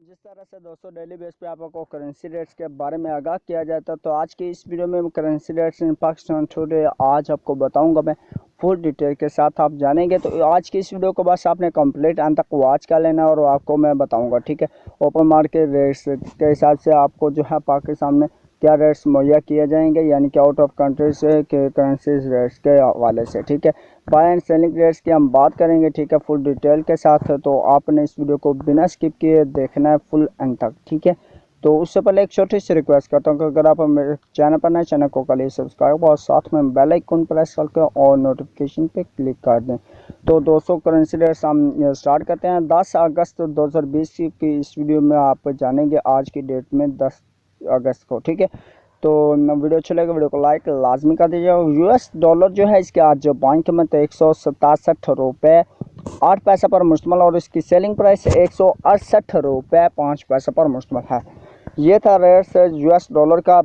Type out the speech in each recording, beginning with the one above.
जिस तरह से दोस्तों डेली बेस पे आपको करेंसी रेट्स के बारे में आगाह किया जाता है, तो आज की इस वीडियो में करेंसी रेट्स इन पाकिस्तान टुडे आज आपको बताऊंगा मैं फुल डिटेल के साथ। आप जानेंगे तो आज की इस वीडियो को बस आपने कंप्लीट अंत तक वॉच कर लेना और आपको मैं बताऊंगा, ठीक है। ओपन मार्केट रेट्स के हिसाब से आपको जो है पाकिस्तान में क्या रेट्स मुहैया किए जाएंगे, यानी कि आउट ऑफ कंट्री से के करेंसी रेट्स के हवाले से, ठीक है। बाय एंड सेलिंग रेट्स की हम बात करेंगे, ठीक है, फुल डिटेल के साथ। तो आपने इस वीडियो को बिना स्किप किए देखना है फुल एंड तक, ठीक है। तो उससे पहले एक छोटी सी रिक्वेस्ट करता हूँ कि अगर आप मेरे चैनल पर नए, चैनल को कल सब्सक्राइब और साथ में बेल आइकन प्रेस करके और नोटिफिकेशन पे क्लिक कर दें। तो दोस्तों करेंसी रेट्स हम स्टार्ट करते हैं 10 अगस्त 2020 की इस वीडियो में आप जानेंगे आज की डेट में 10 अगस्त को, ठीक है। तो वीडियो अच्छा लगे वीडियो को लाइक लाजमी कर दीजिए। यूएस डॉलर जो है इसके आज बाइंग कीमत 167 रुपये 8 पैसा पर मुश्तमल और इसकी सेलिंग प्राइस 168 रुपये 5 पैसा पर मुश्तमल है। ये था रेट्स यूएस डॉलर का,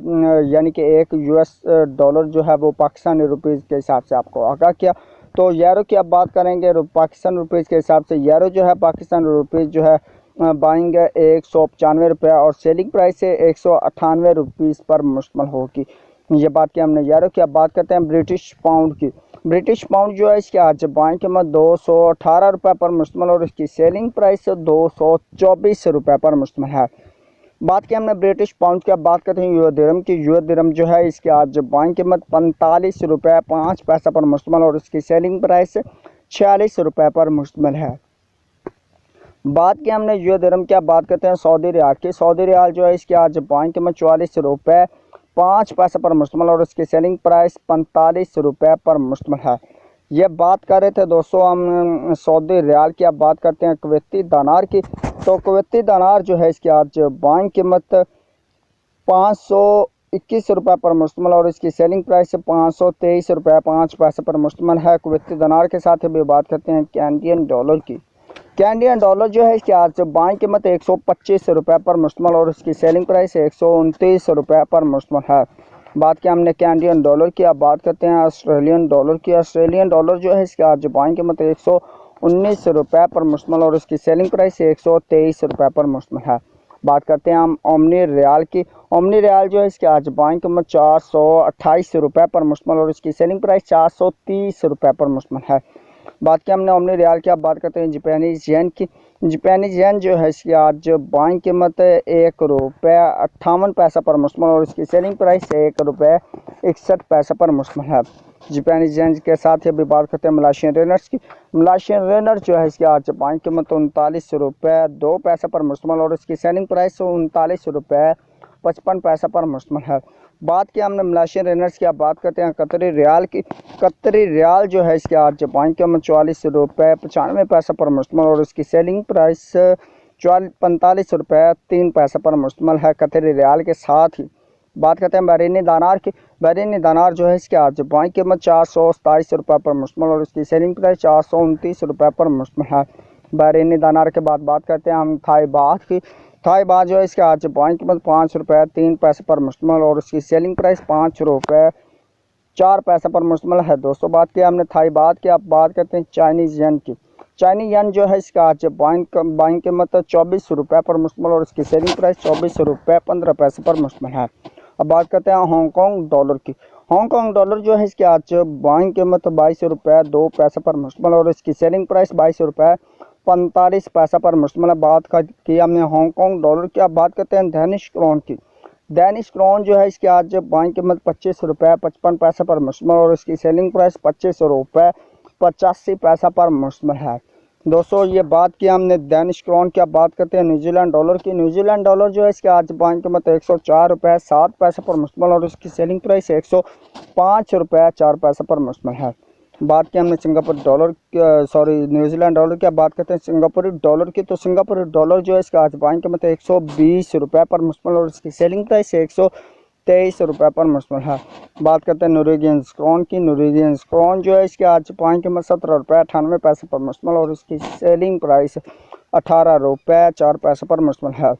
यानी कि एक यूएस डॉलर जो है वो पाकिस्तानी रुपीज़ के हिसाब से आपको आगाह किया। तो यूरो की अब बात करेंगे, पाकिस्तान रुपीज़ के हिसाब से यूरो जो है पाकिस्तान रुपीज़ जो है बाइंग 195 रुपये और सेलिंग प्राइस है 198 रुपीज़ पर मुश्तमल होगी। ये बात की हमने यूरो की। अब बात करते हैं ब्रिटिश पाउंड की। ब्रिटिश पाउंड जो है इसके आज बाइंग कीमत 218 रुपये पर मुश्तमल और इसकी सेलिंग प्राइस 224 रुपये पर मुश्तमल है। बात की हमने ब्रिटिश पाउंड की। अब बात करते हैं यूरो दिरहम की। यूरो दिरहम जो है इसके आज बाइंग कीमत 45 रुपये 5 पैसा पर मुश्तमल और इसकी सेलिंग प्राइस 46 रुपये पर मुश्तमल है। बात की हमने यूरो दिरहम की। बात करते हैं सऊदी रियाल की। सऊदी रियाल जो है इसकी आज बाइंग कीमत 44 रुपये 5 पैसा पर मुश्तमल और इसकी सेलिंग प्राइस 45 रुपये पर मुश्तमल है। ये बात कर रहे थे दोस्तों हम सऊदी रियाल की। अब बात करते हैं कुवैती दिनार की। तो कुवैती दिनार जो है इसकी आज बाइंग कीमत 521 रुपये पर मुश्तमल और इसकी सेलिंग प्राइस 523 रुपये 5 पैसे पर मुश्तमल है कुवैती दिनार के साथ। अभी बात करते हैं कैनेडियन डॉलर की। कैनेडियन डॉलर जो है इसकी आज बाइंग कीमत 125 रुपये पर मुश्तमल और इसकी सेलिंग प्राइस 129 रुपये पर मुश्तमल है। बात की हमने कैनेडियन डॉलर की। अब बात करते हैं ऑस्ट्रेलियन डॉलर की। ऑस्ट्रेलियन डॉलर जो है इसकी आज बाइंग कीमत 119 रुपये पर मुश्तमल और इसकी सेलिंग प्राइस 123 रुपये पर मुश्तमल है। बात करते हैं हम ओमनी रियाल की। ओमनी रियाल जो है इसकी आज बाइंग कीमत 428 रुपये पर मुश्तमल और इसकी सेलिंग प्राइस 430 रुपये पर मुश्तमल है। बात की हमने ओमनी रियाल की। अब बात करते हैं जापानीज येन की। जापानीज येन जो है इसकी आज बाइंग कीमत 1 रुपये 58 पैसा पर मुश्तमल और इसकी सेलिंग प्राइस 1 रुपये 61 पैसा पर मुश्तमल है। जापानीज येन के साथ ही अभी बात करते हैं मलेशियन रेनर्स की। मलेशियन रेनर जो है इसकी आज बाइंग कीमत 39 रुपये 2 पैसा पर मुश्तमल और इसकी सेलिंग प्राइस 39 रुपये 55 पैसा पर मुश्तमल है। बात की हमने मलेशियन रेनर्स की। अब बात करते हैं कतरी रियाल की। कतरी रियाल जो है इसके आज बाइंग कीमत 44 रुपये 95 पैसा पर मुश्तमल और इसकी सेलिंग प्राइस 45 रुपये 3 पैसा पर मुश्तमल है कतरी रियाल के साथ ही। बात करते हैं बहरीनी दानार की। बहरीनी दानार जो है इसके आज बाइंग कीमत 427 रुपये पर मुश्तमल और इसकी सेलिंग प्राइस 429 रुपये पर मुश्तमल है बहरीनी दानार के बाद। बात करते हैं हम थाई बात की। थाई बात जो है इसके आज बाइंग कीमत 5 रुपये 3 पैसे पर मुश्तमल और उसकी सेलिंग प्राइस 5 रुपये 4 पैसे पर मुश्तमल है। दोस्तों बात की हमने थाई बात की। अब बात करते हैं चाइनीज़ येन की। चाइनीज़ येन जो है इसका आज बाइंग कीमत 24 रुपये पर मुश्तमल और इसकी सेलिंग प्राइस 24 रुपये 15 पैसे पर मुश्तमल है। अब बात करते हैं हांगकॉन्ग डॉलर की। हांगकॉन्ग डॉलर जो है इसकी आज बाइंग कीमत 22 रुपये 2 पैसे पर मुश्तमल और इसकी सेलिंग प्राइस 22 रुपये 45 पैसा पर मुश्तमल। बात की हमने हांगकॉन्ग डॉलर की। अब बात करते हैं डेनिश क्रोन की। डेनिश क्रोन जो है इसकी आज बाइंग कीमत 25 रुपये 55 पैसा पर मुश्तमल और इसकी सेलिंग प्राइस 25 रुपये 85 पैसा पर मुश्तमल है। दोस्तों ये बात की हमने डेनिश क्रोन की। अब बात करते हैं न्यूजीलैंड डॉलर की। न्यूजीलैंड डॉलर जो है इसके आज बाइंग कीमत 104 रुपये 7 पैसा पर मुश्तमल और इसकी सेलिंग प्राइस 105 रुपये 4 पैसा पर मुश्तमल है। बात की हमने सिंगापुर डॉलर न्यूजीलैंड डॉलर की। अब बात करते हैं सिंगापुरी डॉलर की। तो सिंगापुरी डॉलर जो है इसका आज बाइंग कीमत 120 रुपये पर मुश्तमल और इसकी सेलिंग प्राइस 123 रुपये पर मुश्तमल है। बात करते हैं नॉर्वेजियन क्रोन की। नॉर्वेजियन क्रोन जो है इसकी आज बाइंग कीमत 17 रुपये 98 पैसे पर मुश्तमल और इसकी सेलिंग प्राइस 18 रुपये 4 पैसे पर मुश्तमल है।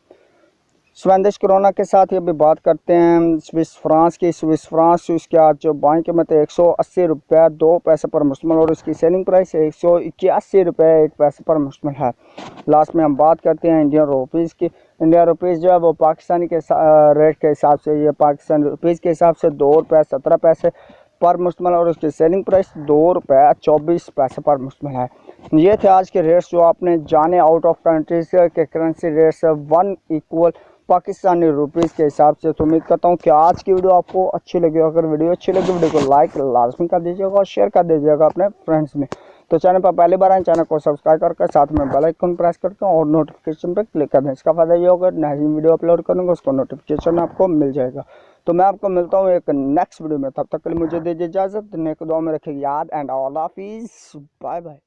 स्वीडिश कोरोना के साथ ये भी बात करते हैं स्विस फ्रांस की। स्विस फ्रांस इसके आज जो बाइंग कीमत है 180 रुपये 2 पैसे पर मुश्तमिल और इसकी सेलिंग प्राइस है 181 रुपये 1 पैसे पर मुश्तमिल है। लास्ट में हम बात करते हैं इंडियन रुपीज़ की। इंडियन रुपीज़ जो है वो पाकिस्तानी के रेट के हिसाब से, ये पाकिस्तानी रुपीज़ के हिसाब से 2 रुपये 17 पैसे पर मुश्तमिल और उसकी सेलिंग प्राइस 2 रुपये 24 पैसे पर मुश्तमिल है। ये थे आज के रेट्स जो आपने जाने आउट ऑफ कंट्रीज के currency rates 1 equal Pakistani rupees के हिसाब से। तो उम्मीद करता हूँ कि आज की वीडियो आपको अच्छी लगी। अगर वीडियो अच्छी लगी वीडियो को लाइक लाजमी कर दीजिएगा और शेयर कर दीजिएगा अपने फ्रेंड्स में। तो चैनल पर पहली बार आए चैनल को सब्सक्राइब करके साथ में बेल आइकन प्रेस करके और नोटिफिकेशन पर क्लिक कर दें। इसका फ़ायदा ये होगा नई वीडियो अपलोड करूँगा उसको नोटिफिकेशन आपको मिल जाएगा। तो मैं आपको मिलता हूँ एक नेक्स्ट वीडियो में, तब तक के लिए मुझे दीजिए इजाज़त। नेक दुआ में रखिए याद एंड ऑल हाफिज़, बाय बाय।